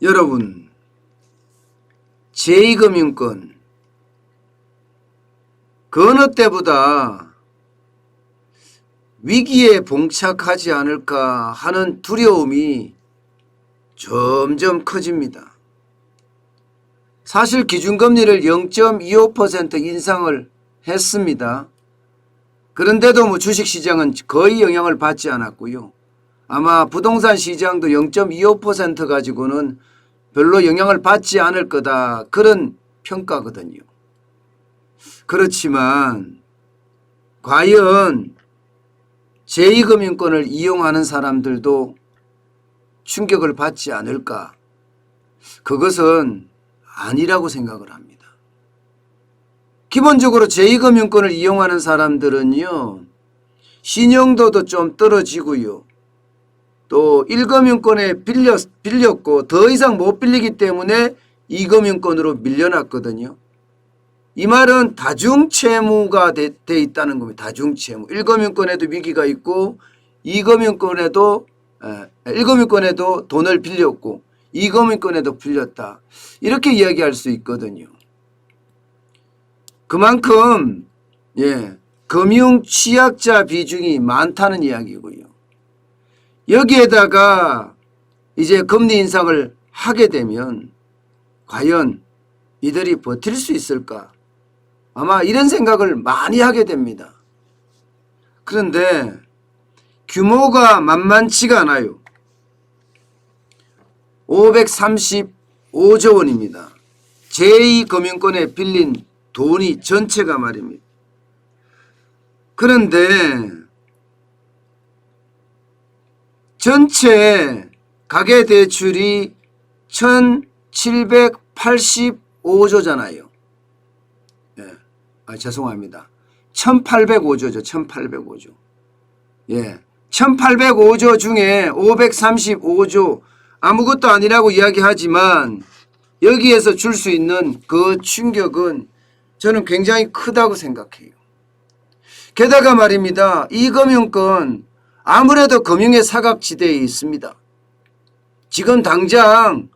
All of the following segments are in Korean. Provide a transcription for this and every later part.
여러분, 제2금융권 그 어느 때보다 위기에 봉착하지 않을까 하는 두려움이 점점 커집니다. 사실 기준금리를 0.25% 인상을 했습니다. 그런데도 주식시장은 거의 영향을 받지 않았고요. 아마 부동산 시장도 0.25% 가지고는 별로 영향을 받지 않을 거다, 그런 평가거든요. 그렇지만 과연 제2금융권을 이용하는 사람들도 충격을 받지 않을까? 그것은 아니라고 생각을 합니다. 기본적으로 제2금융권을 이용하는 사람들은요, 신용도도 좀 떨어지고요, 또 1금융권에 빌렸고 더 이상 못 빌리기 때문에 2금융권으로 밀려났거든요. 이 말은 다중채무가 돼 있다는 겁니다. 다중채무. 1금융권에도 위기가 있고 1금융권에도 돈을 빌렸고 2금융권에도 빌렸다, 이렇게 이야기할 수 있거든요. 그만큼 금융 취약자 비중이 많다는 이야기고요. 여기에다가 이제 금리 인상을 하게 되면 과연 이들이 버틸 수 있을까? 아마 이런 생각을 많이 하게 됩니다. 그런데 규모가 만만치가 않아요. 535조 원입니다. 제2금융권에 빌린 돈이 전체가 말입니다. 그런데 전체 가계대출이 1785조잖아요. 죄송합니다. 1805조죠. 1805조. 1805조 중에 535조 아무것도 아니라고 이야기하지만 여기에서 줄 수 있는 그 충격은 저는 굉장히 크다고 생각해요. 게다가 말입니다, 이 금융권 아무래도 금융의 사각지대에 있습니다. 지금 당장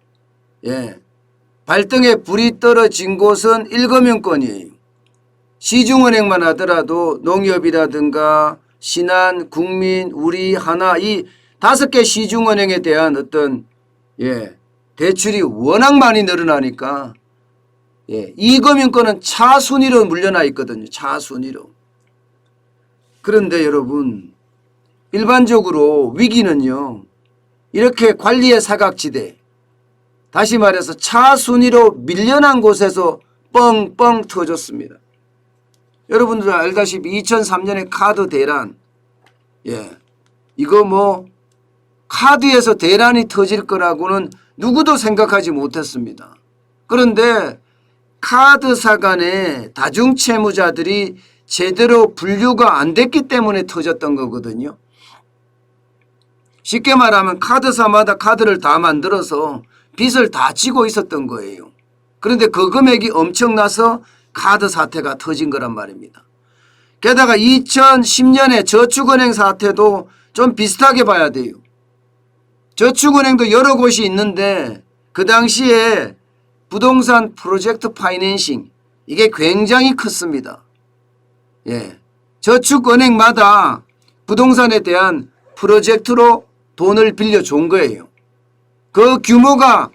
발등에 불이 떨어진 곳은 1금융권이에요. 시중은행만 하더라도 농협이라든가 신한, 국민, 우리, 하나, 이 5개 시중은행에 대한 어떤 대출이 워낙 많이 늘어나니까 이 금융권은 차순위로 물려나 있거든요. 차순위로. 그런데 여러분, 일반적으로 위기는요, 이렇게 관리의 사각지대, 다시 말해서 차순위로 밀려난 곳에서 뻥뻥 터졌습니다. 여러분들 알다시피 2003년에 카드 대란, 이거 카드에서 대란이 터질 거라고는 누구도 생각하지 못했습니다. 그런데 카드사 간의 다중채무자들이 제대로 분류가 안 됐기 때문에 터졌던 거거든요. 쉽게 말하면 카드사마다 카드를 다 만들어서 빚을 다 지고 있었던 거예요. 그런데 그 금액이 엄청나서 카드 사태가 터진 거란 말입니다. 게다가 2010년에 저축은행 사태도 좀 비슷하게 봐야 돼요. 저축은행도 여러 곳이 있는데 그 당시에 부동산 프로젝트 파이낸싱, 이게 굉장히 컸습니다. 저축은행마다 부동산에 대한 프로젝트로 돈을 빌려준 거예요. 그 규모가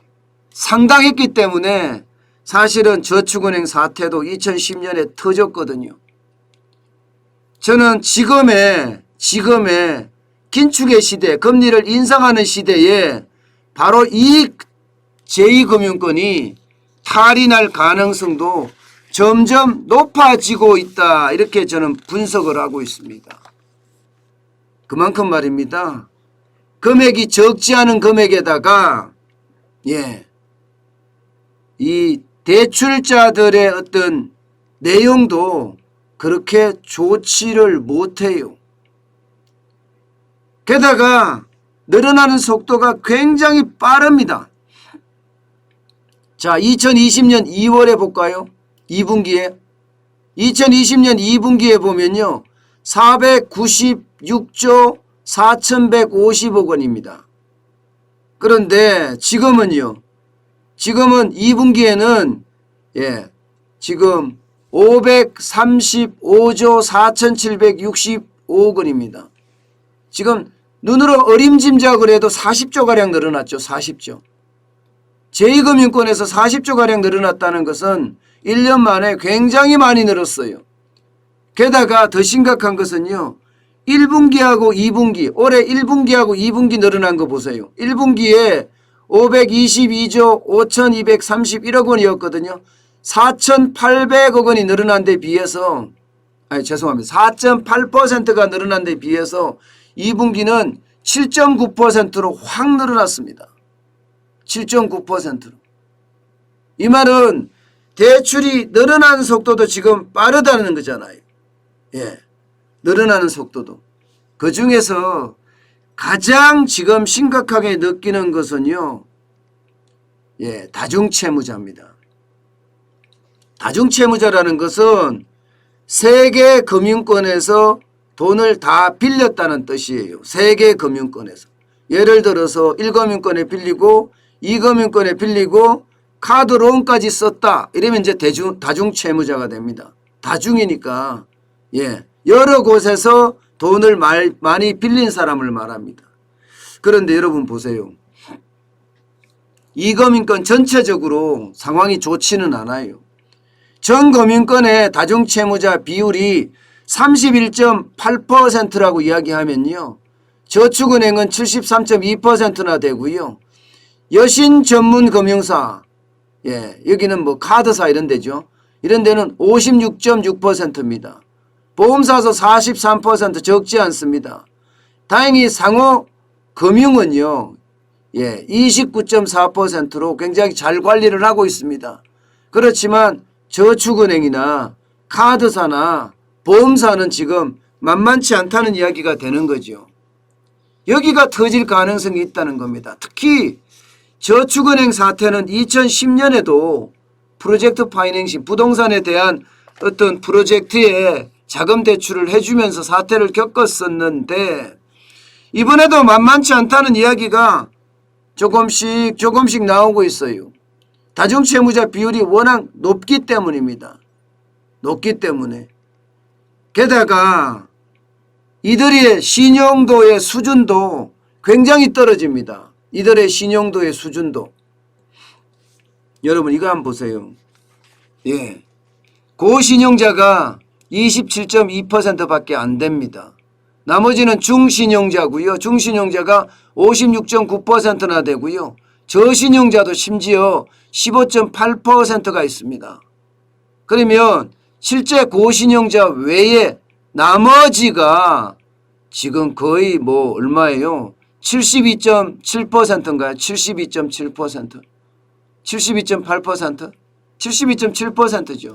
상당했기 때문에 사실은 저축은행 사태도 2010년에 터졌거든요. 저는 지금의 긴축의 시대, 금리를 인상하는 시대에 바로 이 제2금융권이 탈이 날 가능성도 점점 높아지고 있다, 이렇게 저는 분석을 하고 있습니다. 그만큼 말입니다, 금액이 적지 않은 금액에다가 이 대출자들의 어떤 내용도 그렇게 좋지를 못해요. 게다가 늘어나는 속도가 굉장히 빠릅니다. 자, 2020년 2월에 볼까요? 2분기에 2020년 2분기에 보면요, 496조 4150억 원입니다. 그런데 지금은요, 지금은 2분기에는 지금 535조 4,765억 원입니다. 지금 눈으로 어림짐작을 해도 40조가량 늘어났죠. 40조. 제2금융권에서 40조가량 늘어났다는 것은 1년 만에 굉장히 많이 늘었어요. 게다가 더 심각한 것은요. 1분기하고 2분기, 올해 1분기하고 2분기 늘어난 거 보세요. 1분기에 522조 5,231억 원이었거든요. 4,800억 원이 늘어난 데 비해서, 죄송합니다. 4.8%가 늘어난 데 비해서 2분기는 7.9%로 확 늘어났습니다. 7.9%로. 이 말은 대출이 늘어나는 속도도 지금 빠르다는 거잖아요. 늘어나는 속도도. 그 중에서 가장 지금 심각하게 느끼는 것은요. 다중채무자입니다. 다중채무자라는 것은 세계 금융권에서 돈을 다 빌렸다는 뜻이에요. 세계 금융권에서. 예를 들어서 1금융권에 빌리고 2금융권에 빌리고 카드론까지 썼다. 이러면 이제 다중채무자가 됩니다. 다중이니까 여러 곳에서 돈을 많이 빌린 사람을 말합니다. 그런데 여러분 보세요. 2금융권 전체적으로 상황이 좋지는 않아요. 전 금융권의 다중채무자 비율이 31.8%라고 이야기하면요. 저축은행은 73.2%나 되고요. 여신 전문 금융사, 여기는 뭐 카드사 이런 데죠. 이런 데는 56.6%입니다. 보험사도 43% 적지 않습니다. 다행히 상호 금융은요. 29.4%로 굉장히 잘 관리를 하고 있습니다. 그렇지만 저축은행이나 카드사나 보험사는 지금 만만치 않다는 이야기가 되는 거죠. 여기가 터질 가능성이 있다는 겁니다. 특히 저축은행 사태는 2010년에도 프로젝트 파이낸싱, 부동산에 대한 어떤 프로젝트에 자금 대출을 해주면서 사태를 겪었었는데 이번에도 만만치 않다는 이야기가 조금씩 나오고 있어요. 다중채무자 비율이 워낙 높기 때문입니다. 높기 때문에. 게다가 이들의 신용도의 수준도 굉장히 떨어집니다. 이들의 신용도의 수준도. 여러분 이거 한번 보세요. 고신용자가 27.2%밖에 안 됩니다. 나머지는 중신용자고요. 중신용자가 56.9%나 되고요. 저신용자도 심지어 15.8%가 있습니다. 그러면 실제 고신용자 외에 나머지가 지금 거의 뭐 얼마예요? 72.7%인가요? 72.7%. 72.8%? 72.7%죠.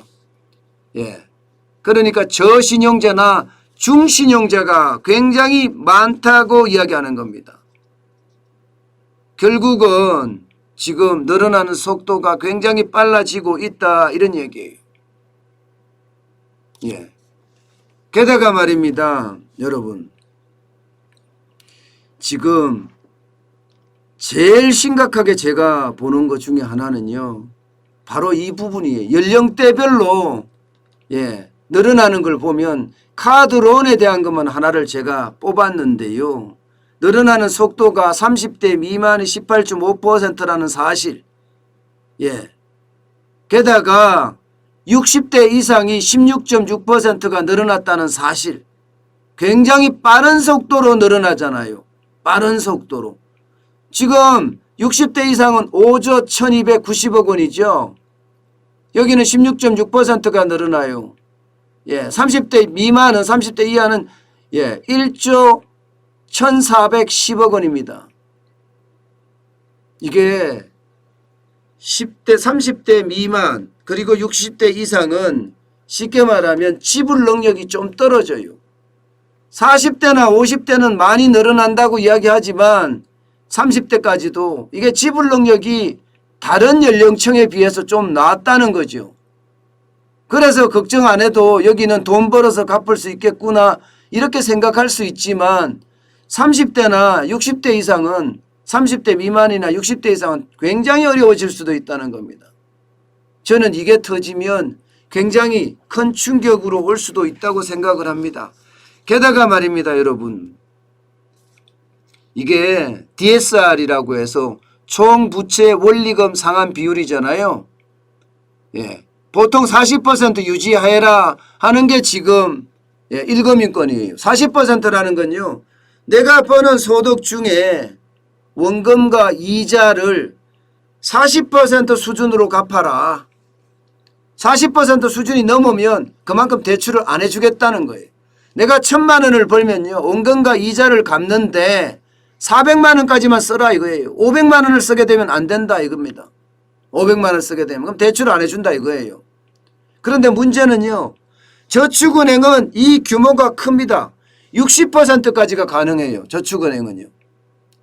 그러니까 저신용자나 중신용자가 굉장히 많다고 이야기하는 겁니다. 결국은 지금 늘어나는 속도가 굉장히 빨라지고 있다 이런 얘기예요. 게다가 말입니다. 여러분 지금 제일 심각하게 제가 보는 것 중에 하나는요. 바로 이 부분이에요. 연령대별로 늘어나는 걸 보면 카드론에 대한 것만 하나를 제가 뽑았는데요. 늘어나는 속도가 30대 미만이 18.5%라는 사실. 게다가 60대 이상이 16.6%가 늘어났다는 사실. 굉장히 빠른 속도로 늘어나잖아요. 빠른 속도로. 지금 60대 이상은 5조 1290억 원이죠. 여기는 16.6%가 늘어나요. 30대 미만은 30대 이하는 1조 1410억 원입니다. 이게 10대 30대 미만 그리고 60대 이상은 쉽게 말하면 지불 능력이 좀 떨어져요. 40대나 50대는 많이 늘어난다고 이야기하지만 30대까지도 이게 지불 능력이 다른 연령층에 비해서 좀 낮다는 거죠. 그래서 걱정 안 해도 여기는 돈 벌어서 갚을 수 있겠구나 이렇게 생각할 수 있지만 30대나 60대 이상은 30대 미만이나 60대 이상은 굉장히 어려워질 수도 있다는 겁니다. 저는 이게 터지면 굉장히 큰 충격으로 올 수도 있다고 생각을 합니다. 게다가 말입니다, 여러분. 이게 DSR이라고 해서 총부채 원리금 상환 비율이잖아요. 예. 보통 40% 유지해라 하는 게 지금 1금융권이에요. 40%라는 건요. 내가 버는 소득 중에 원금과 이자를 40% 수준으로 갚아라. 40% 수준이 넘으면 그만큼 대출을 안 해주겠다는 거예요. 내가 1,000만 원을 벌면요. 원금과 이자를 갚는데 400만 원까지만 써라 이거예요. 500만 원을 쓰게 되면 안 된다 이겁니다. 500만 원을 쓰게 되면 그럼 대출을 안 해준다 이거예요. 그런데 문제는요. 저축은행은 이 규모가 큽니다. 60%까지가 가능해요. 저축은행은요.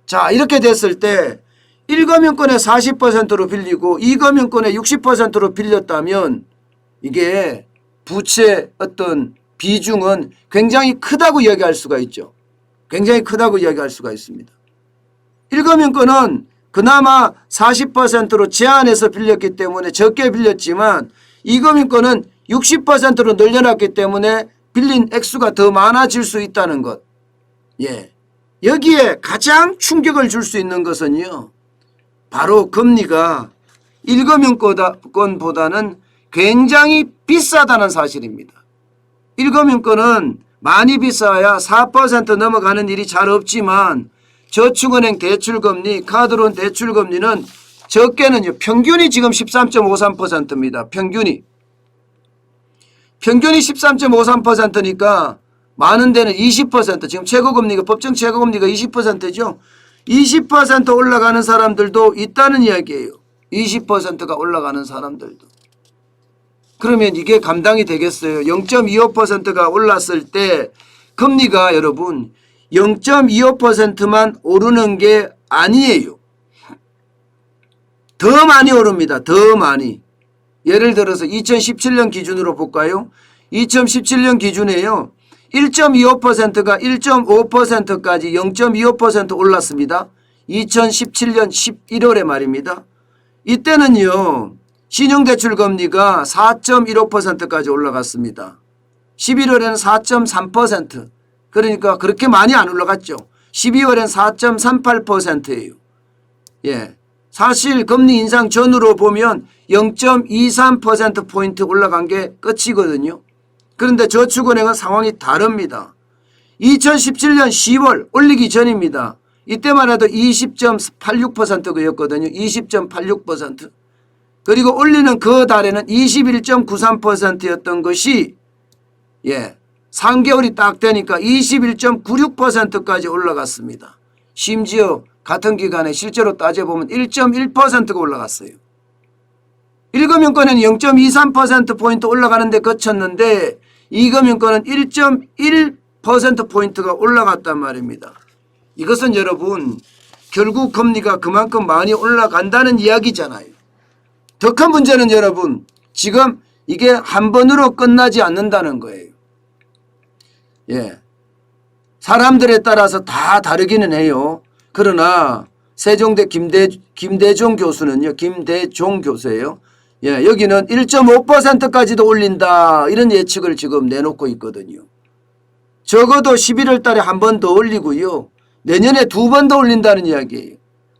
자, 이렇게 됐을 때 1금융권에 40%로 빌리고 2금융권에 60%로 빌렸다면 이게 부채 어떤 비중은 굉장히 크다고 이야기할 수가 있죠. 굉장히 크다고 이야기할 수가 있습니다. 1금융권은 그나마 40%로 제한해서 빌렸기 때문에 적게 빌렸지만 2금융권은 60%로 늘려놨기 때문에 빌린 액수가 더 많아질 수 있다는 것. 예. 여기에 가장 충격을 줄 수 있는 것은요. 바로 금리가 1금융권보다는 굉장히 비싸다는 사실입니다. 1금융권은 많이 비싸야 4% 넘어가는 일이 잘 없지만 저축은행 대출금리, 카드론 대출금리는 적게는요. 평균이 지금 13.53%입니다. 평균이 13.53%니까 많은 데는 20%, 지금 최고금리가 법정 최고금리가 20%죠. 20% 올라가는 사람들도 있다는 이야기예요. 20%가 올라가는 사람들도. 그러면 이게 감당이 되겠어요? 0.25%가 올랐을 때 금리가 여러분 0.25%만 오르는 게 아니에요. 더 많이 오릅니다. 더 많이. 예를 들어서 2017년 기준으로 볼까요? 2017년 기준에요. 1.25%가 1.5%까지 0.25% 올랐습니다. 2017년 11월에 말입니다. 이때는요. 신용대출 금리가 4.15%까지 올라갔습니다. 11월에는 4.3%. 그러니까 그렇게 많이 안 올라갔죠. 12월엔 4.38%예요. 예. 사실 금리 인상 전으로 보면 0.23%포인트 올라간 게 끝이거든요. 그런데 저축은행은 상황이 다릅니다. 2017년 10월 올리기 전입니다. 이때만 해도 20.86%였거든요. 20.86%. 그리고 올리는 그 달에는 21.93%였던 것이 3개월이 딱 되니까 21.96%까지 올라갔습니다. 심지어 같은 기간에 실제로 따져보면 1.1%가 올라갔어요. 1금융권은 0.23%포인트 올라가는데 그쳤는데 2금융권은 1.1%포인트가 올라갔단 말입니다. 이것은 여러분 결국 금리가 그만큼 많이 올라간다는 이야기잖아요. 더 큰 문제는 여러분 지금 이게 한 번으로 끝나지 않는다는 거예요. 예, 사람들에 따라서 다 다르기는 해요. 그러나 세종대 김대종 교수는요. 김대종 교수예요. 예, 여기는 1.5%까지도 올린다 이런 예측을 지금 내놓고 있거든요. 적어도 11월 달에 한 번 더 올리고요. 내년에 2번 더 올린다는 이야기예요.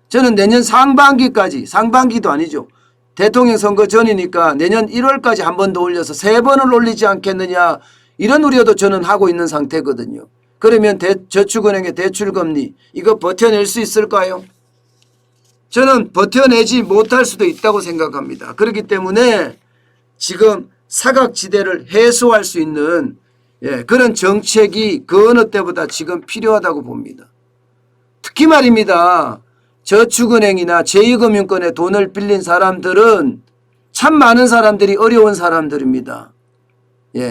저는 내년 상반기도 아니죠. 대통령 선거 전이니까 내년 1월까지 한 번 더 올려서 3번을 올리지 않겠느냐 이런 우려도 저는 하고 있는 상태거든요. 그러면 저축은행의 대출금리 이거 버텨낼 수 있을까요? 저는 버텨내지 못할 수도 있다고 생각합니다. 그렇기 때문에 지금 사각지대를 해소할 수 있는 그런 정책이 그 어느 때보다 지금 필요하다고 봅니다. 특히 말입니다. 저축은행이나 제2금융권에 돈을 빌린 사람들은 참 많은 사람들이 어려운 사람들입니다.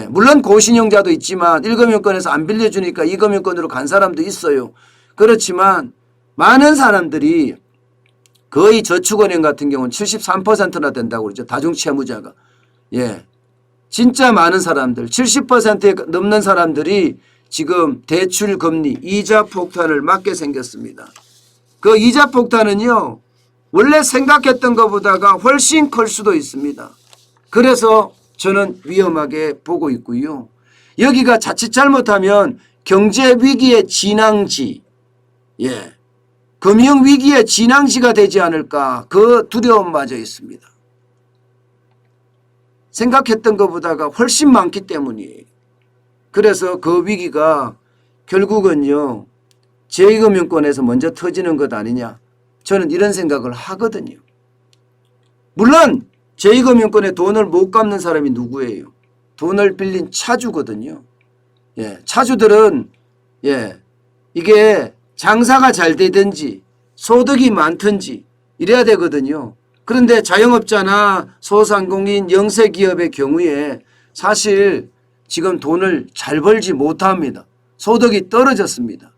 물론 고신용자도 있지만 1금융권에서 안 빌려주니까 2금융권으로 간 사람도 있어요. 그렇지만 많은 사람들이 거의 저축은행 같은 경우는 73%나 된다고 그러죠. 다중채무자가. 진짜 많은 사람들 70%에 넘는 사람들이 지금 대출금리 이자 폭탄을 맞게 생겼습니다. 그 이자 폭탄은요 원래 생각했던 것보다가 훨씬 클 수도 있습니다. 그래서 저는 위험하게 보고 있고요. 여기가 자칫 잘못하면 경제 위기의 진앙지, 금융 위기의 진앙지가 되지 않을까 그 두려움마저 있습니다. 생각했던 것보다가 훨씬 많기 때문이에요. 그래서 그 위기가 결국은요 제2금융권에서 먼저 터지는 것 아니냐, 저는 이런 생각을 하거든요. 물론 제2금융권에 돈을 못 갚는 사람이 누구예요? 돈을 빌린 차주거든요. 차주들은 이게 장사가 잘 되든지 소득이 많든지 이래야 되거든요. 그런데 자영업자나 소상공인 영세기업의 경우에 사실 지금 돈을 잘 벌지 못합니다. 소득이 떨어졌습니다.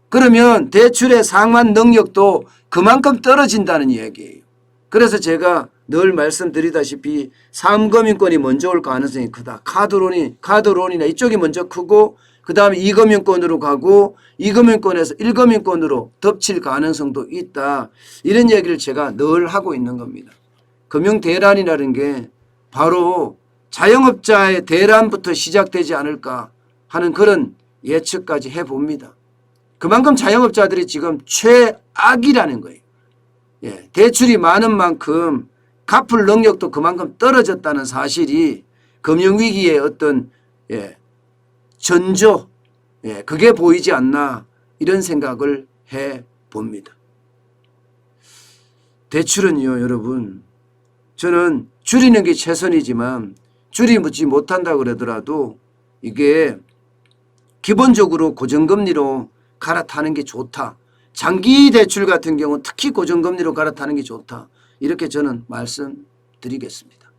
그러면 대출의 상환 능력도 그만큼 떨어진다는 이야기예요. 그래서 제가 늘 말씀드리다시피 3금융권이 먼저 올 가능성이 크다. 카드론이나 이쪽이 먼저 크고 그 다음에 2금융권으로 가고 2금융권에서 1금융권으로 덮칠 가능성도 있다. 이런 얘기를 제가 늘 하고 있는 겁니다. 금융대란이라는 게 바로 자영업자의 대란부터 시작되지 않을까 하는 그런 예측까지 해봅니다. 그만큼 자영업자들이 지금 최악이라는 거예요. 대출이 많은 만큼 갚을 능력도 그만큼 떨어졌다는 사실이 금융위기의 어떤 전조, 그게 보이지 않나 이런 생각을 해봅니다. 대출은요 여러분, 저는 줄이는 게 최선이지만 줄이지 못한다 그러더라도 이게 기본적으로 고정금리로 갈아타는 게 좋다. 장기 대출 같은 경우 특히 고정금리로 갈아타는 게 좋다. 이렇게 저는 말씀드리겠습니다.